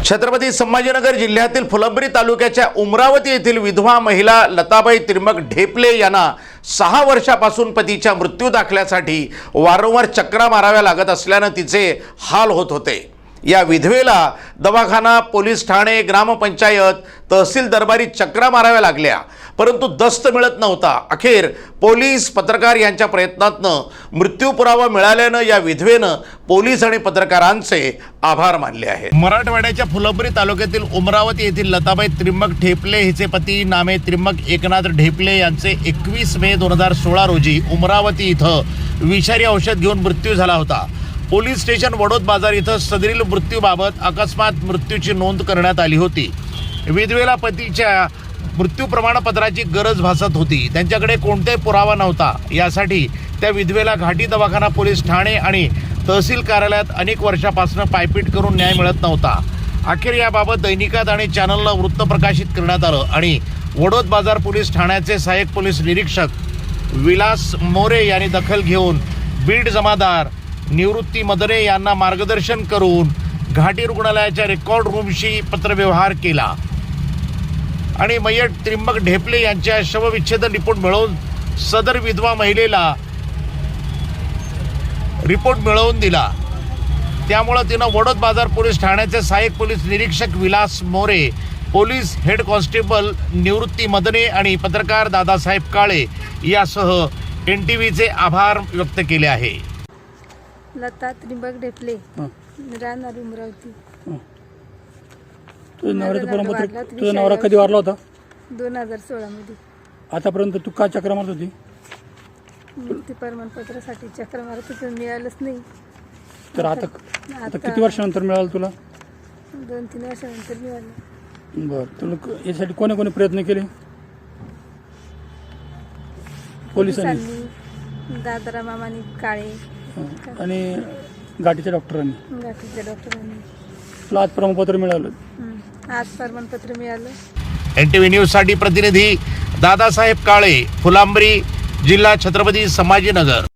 छत्रपती संभाजीनगर जिल्ह्यातील फुलंब्री तालुक्याच्या उमरावती येथील विधवा महिला लताबाई त्रिंबक ढेपले यांना 6 वर्षापासून पतीच्या मृत्यू दाखल्यासाठी वारंवार चक्रा माराव्या लागत असल्याने तिचे हाल होत होते। या विधवेला दवाखाना, पोलीस ठाणे, ग्रामपंचायत, तहसील दरबारी चक्रा माराव्या लागल्या, परंतु दस्त मिळत नव्हता। अखेर पोलीस, पत्रकार यांच्या प्रयत्नातून मृत्यू पुरावा मिळाल्याने या विधवेनं पोलीस आणि पत्रकारांचे आभार मानले आहेत। मराठवाड्याच्या फुलंब्री तालुक्यातील उमरावती येथील लताबाई त्रिंबक ढेपले हिचे पती नामे त्रिंबक एकनाथ ढेपले यांचे 21 मे 2016 रोजी उमरावती इथं विषारी औषध घेऊन मृत्यू झाला होता। पोलीस स्टेशन वडोद बाजार इथं सदरील मृत्यूबाबत अकस्मात मृत्यूची नोंद करण्यात आली होती। विधवेला पतीच्या मृत्यू प्रमाणपत्राची गरज भासत होती। त्यांच्याकडे कोणताही पुरावा नव्हता। यासाठी त्या विधवेला घाटी दवाखाना, पोलीस ठाणे आणि तहसील कार्यालयात अनेक वर्षापासून पायपीट करून न्याय मिळत नव्हता। अखेर याबाबत दैनिकात आणि चॅनलला वृत्त प्रकाशित करण्यात आलं आणि वडोद बाजार पोलीस ठाण्याचे सहाय्यक पोलीस निरीक्षक विलास मोरे यांनी दखल घेऊन बीड जमादार निवृत्ती मदने यांना मार्गदर्शन करून घाटी रुग्णालयाच्या रेकॉर्ड रूमशी पत्रव्यवहार केला आणि मयत त्रिंबक ढेपले यांच्या शवविच्छेदन रिपोर्ट मिळवून सदर विधवा महिलेला रिपोर्ट मिळवून दिला। त्यामुळे तिनं वडोद बाजार पोलीस ठाण्याचे सहाय्यक पोलीस निरीक्षक Vilas More, police head constable Nivrutti Madane आणि पत्रकार दादासाहेब काळे यासह NTVचे आभार व्यक्त केले आहे। लता त्रिंबक ढेपले, राहणार उमरावती। तुझा नवरा कधी वारला होता? 2016 मध्ये। आतापर्यंत तू का चक्र मारत होती? मृत्यू प्रमाणपत्रासाठी चक्र मारत होते, मिळालंच नाही। तर आता किती वर्षानंतर मिळालं तुला? 2-3 वर्षानंतर मिळालं। बरं, तुला यासाठी कोणी कोणी प्रयत्न केले? पोलिसांनी, दादरा मामानी, काळे आणि घाटीच्या डॉक्टरांनी। तुला आज प्रमाणपत्र मिळालं? आज प्रमाणपत्र मिळालं। NTV न्यूज साठी प्रतिनिधी दादासाहेब काळे, फुलंब्री, जिल्हा छत्रपती संभाजीनगर।